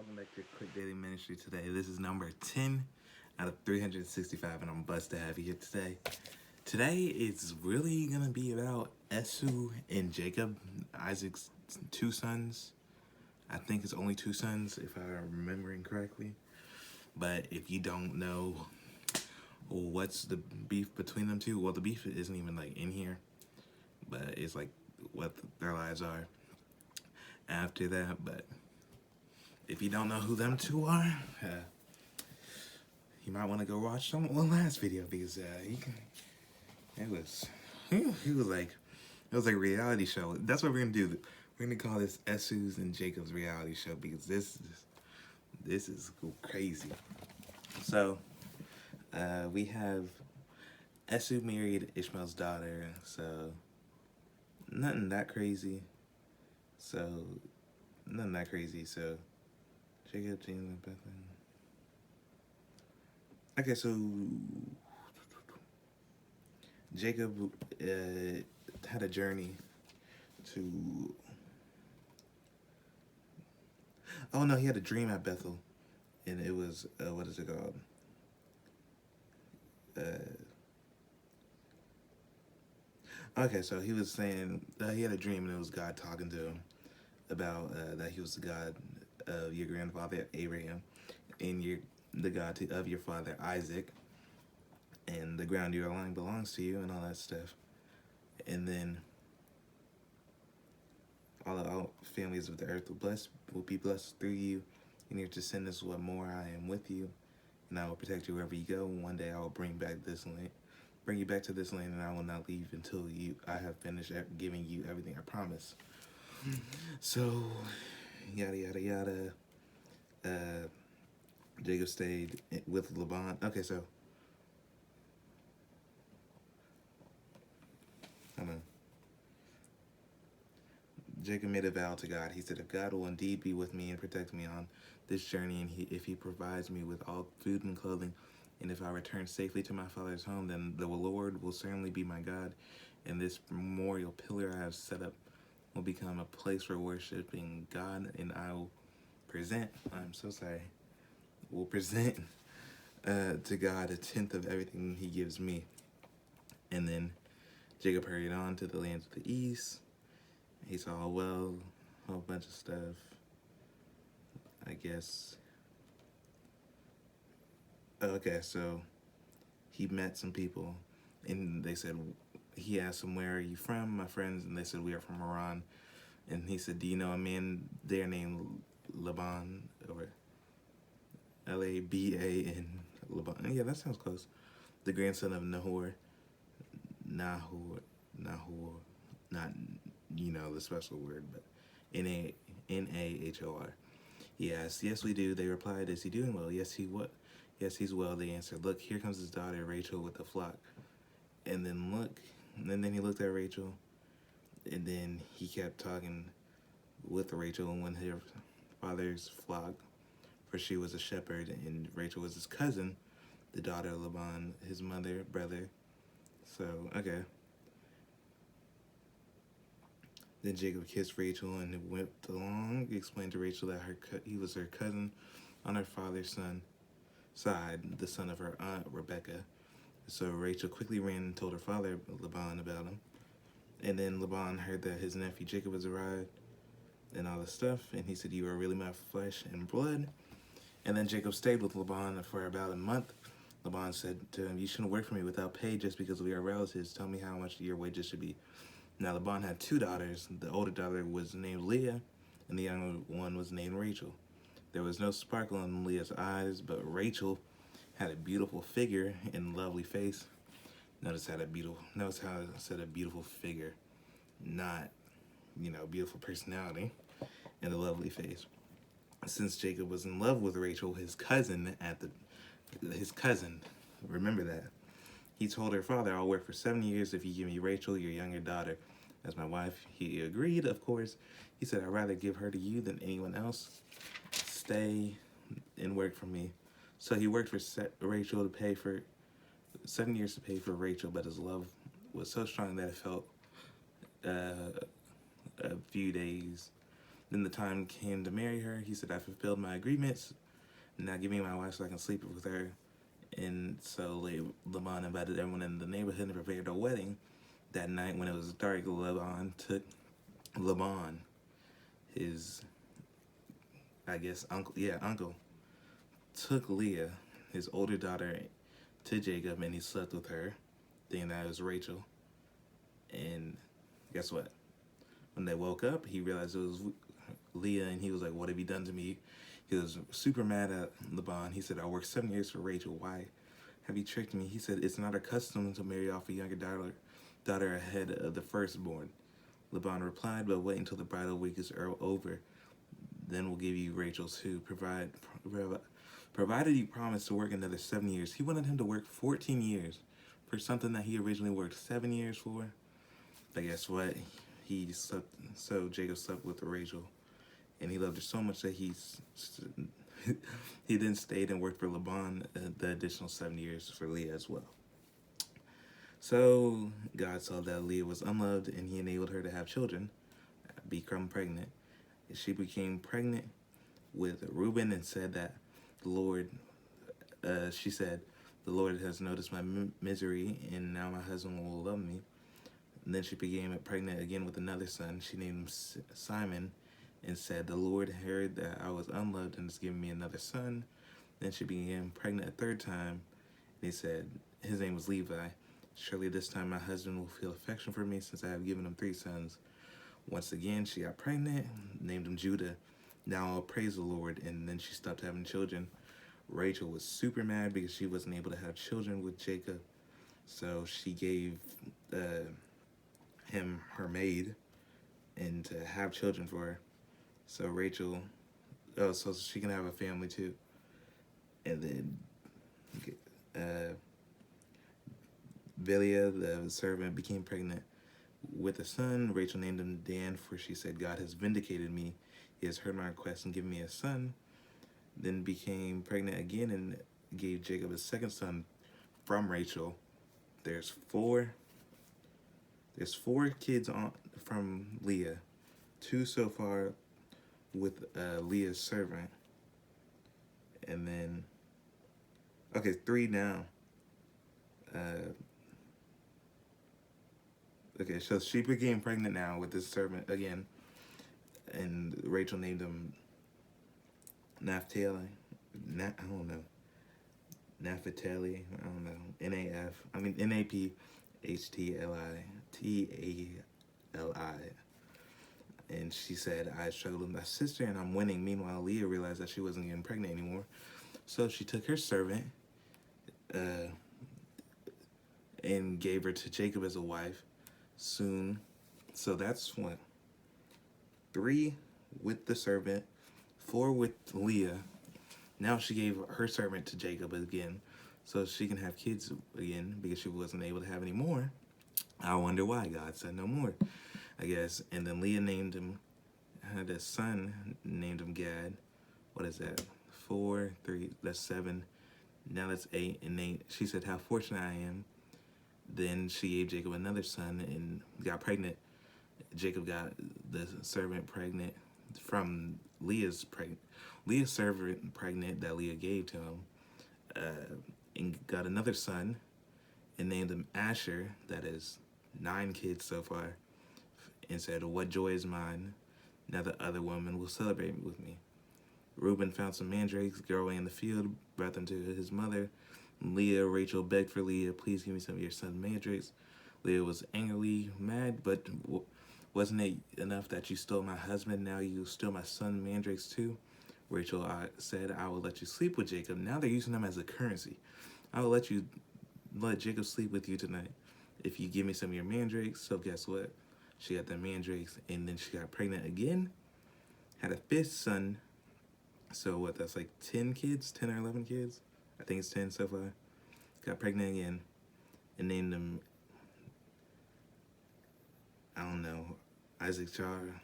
Welcome back to Quick Daily Ministry today. This is number 10 out of 365, and I'm blessed to have you here today. Today it's really going to be about Esau and Jacob, Isaac's two sons. I think it's only two sons, if I'm remembering correctly. But if you don't know what's the beef between them two, well, the beef isn't even like in here, but it's like what their lives are after that. But if you don't know who them two are, you might want to go watch one last video because it was it was like a reality show. That's what we're gonna do. We're gonna call this Esau's and Jacob's reality show because this is crazy. So we have Esau married Ishmael's daughter, so nothing that crazy. So nothing that crazy. So Jacob, James, and Bethlehem. Okay, so Jacob had a journey to. Oh no, he had a dream at Bethel, and it was what is it called? Okay, so he was saying he had a dream, and it was God talking to him about that he was the God of your grandfather Abraham, and the God of your father Isaac, and the ground you are lying belongs to you, and all that stuff. And then all families of the earth will be blessed through you, and your descendants what more I am with you, and I will protect you wherever you go. One day I will bring you back to this land, and I will not leave until I have finished giving you everything I promise. So, yada yada yada. Jacob stayed with Laban. Okay, so I don't know. Jacob made a vow to God. He said, if God will indeed be with me and protect me on this journey, and if he provides me with all food and clothing, and if I return safely to my father's home, then the Lord will certainly be my God, and this memorial pillar I have set up will become a place for worshiping God, and I will will present to God a tenth of everything he gives me. And then Jacob hurried on to the lands of the east. He saw a well, a whole bunch of stuff. I guess. Okay, so he met some people, and they said, he asked them, where are you from, my friends? And they said, we are from Iran. And he said, do you know a man there named Laban, or Laban, Laban? Yeah, that sounds close. The grandson of Nahor, not the special word, but Nahor. He asked, yes, we do. They replied, is he doing well? Yes, Yes, he's well. They answered, look, here comes his daughter Rachel with the flock. And then he looked at Rachel, and then he kept talking with Rachel and when her father's flock, for she was a shepherd, and Rachel was his cousin, the daughter of Laban, his brother. So, okay. Then Jacob kissed Rachel and went along. He explained to Rachel that he was her cousin on her father's side, the son of her aunt Rebecca. So Rachel quickly ran and told her father Laban about him. And then Laban heard that his nephew Jacob was arrived and all this stuff, and he said, you are really my flesh and blood. And then Jacob stayed with Laban for about a month. Laban said to him, you shouldn't work for me without pay just because we are relatives. Tell me how much your wages should be. Now Laban had two daughters. The older daughter was named Leah, and the younger one was named Rachel. There was no sparkle in Leah's eyes, but Rachel had a beautiful figure and lovely face. Notice how I said a beautiful figure, not, beautiful personality and a lovely face. Since Jacob was in love with Rachel, his cousin, remember that, he told her father, I'll work for 7 years if you give me Rachel, your younger daughter, as my wife. He agreed, of course. He said, I'd rather give her to you than anyone else. Stay and work for me. So he worked for Rachel to pay for 7 years to pay for Rachel, but his love was so strong that it felt a few days Then the time came to marry her. He said, I fulfilled my agreements. Now give me my wife so I can sleep with her. And so Laban invited everyone in the neighborhood and prepared a wedding. That night when it was dark, Laban, his, I guess, uncle, took Leah, his older daughter, to Jacob, and he slept with her, thinking that it was Rachel. And guess what? When they woke up, he realized it was Leah, and he was like, what have you done to me? He was super mad at Laban. He said, I worked 7 years for Rachel. Why have you tricked me? He said, it's not our custom to marry off a younger daughter ahead of the firstborn. Laban replied, but wait until the bridal week is over. Then we'll give you Rachel too, provided you promise to work another 7 years. He wanted him to work 14 years for something that he originally worked 7 years for. But guess what? So Jacob slept with Rachel, and he loved her so much that he then stayed and worked for Laban the additional 7 years for Leah as well. So God saw that Leah was unloved, and he enabled her to have children, become pregnant. She became pregnant with Reuben and said that she said, the Lord has noticed my misery, and now my husband will love me. And then she became pregnant again with another son. She named him Simon and said, the Lord heard that I was unloved and has given me another son. Then she became pregnant a third time. And he said, his name was Levi. Surely this time my husband will feel affection for me since I have given him 3 sons. Once again, she got pregnant, named him Judah. Now I'll praise the Lord. And then she stopped having children. Rachel was super mad because she wasn't able to have children with Jacob. So she gave him her maid and to have children for her. So Rachel, so she can have a family too. And then Bilhah, the servant, became pregnant with a son. Rachel named him Dan, for she said, God has vindicated me. He has heard my request and given me a son. Then became pregnant again and gave Jacob a second son from Rachel. There's four kids from Leah. 2 so far with Leah's servant. And then, 3 now. So she became pregnant now with this servant again. And Rachel named him Naphtali. I don't know. Naphtali. I don't know. Naphtali. And she said, I struggled with my sister and I'm winning. Meanwhile, Leah realized that she wasn't getting pregnant anymore. So she took her servant and gave her to Jacob as a wife soon. So that's what? 3 with the servant, 4 with Leah. Now she gave her servant to Jacob again so she can have kids again because she wasn't able to have any more. I wonder why God said no more, I guess. And then Leah had a son, named him Gad. What is that? 4, 3, that's 7. Now that's 8. And she said, how fortunate I am. Then she gave Jacob another son and got pregnant. Jacob got the servant pregnant from Leah's servant pregnant that Leah gave to him, and got another son and named him Asher. That is 9 kids so far. And said, what joy is mine. Now the other woman will celebrate with me. Reuben found some mandrakes growing in the field, brought them to his mother. Rachel begged for Leah, please give me some of your son's mandrakes. Leah was angrily mad, but wasn't it enough that you stole my husband? Now you steal my son mandrakes too? Rachel said, I will let you sleep with Jacob. Now they're using them as a currency. I will let Jacob sleep with you tonight if you give me some of your mandrakes. So guess what? She got the mandrakes, and then she got pregnant again, had a 5th son. So what, that's like 10 kids, 10 or 11 kids? I think it's 10 so far. Got pregnant again and named him, I don't know, Issachar?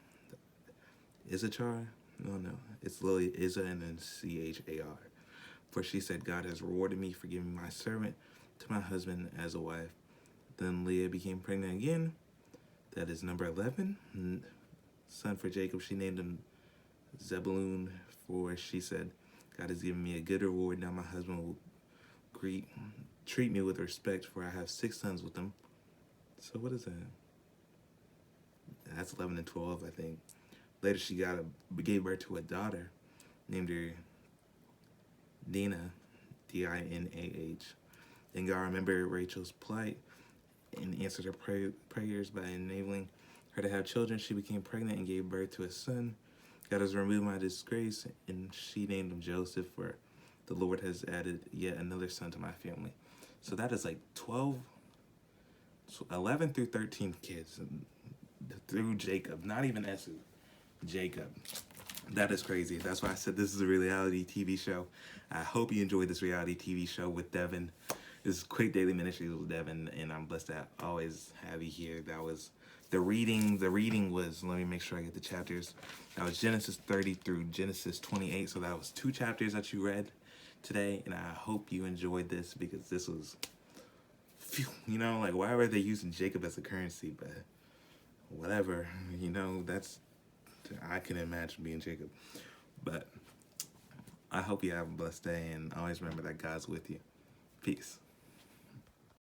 No. It's literally Izza and then Char. For she said, God has rewarded me for giving my servant to my husband as a wife. Then Leah became pregnant again. That is number 11. Son for Jacob, she named him Zebulun, for she said, God has given me a good reward. Now my husband will treat me with respect, for I have 6 sons with him. So what is that? That's 11 and 12, I think. Later she gave birth to a daughter, named her Dinah, Dinah. And God remembered Rachel's plight and answered her prayers by enabling her to have children. She became pregnant and gave birth to a son. God has removed my disgrace, and she named him Joseph, for the Lord has added yet another son to my family. So that is like 11 through 13 kids through Jacob, not even Esau, Jacob. That is crazy. That's why I said this is a reality TV show. I hope you enjoyed this reality TV show with Devin. This is Quick Daily Ministries with Devin, and I'm blessed to always have you here. That was the reading. The reading was, let me make sure I get the chapters. That was Genesis 30 through Genesis 28. So that was 2 chapters that you read today, and I hope you enjoyed this, because this was, like, why were they using Jacob as a currency? But whatever, I can imagine being Jacob. But I hope you have a blessed day, and always remember that God's with you. Peace.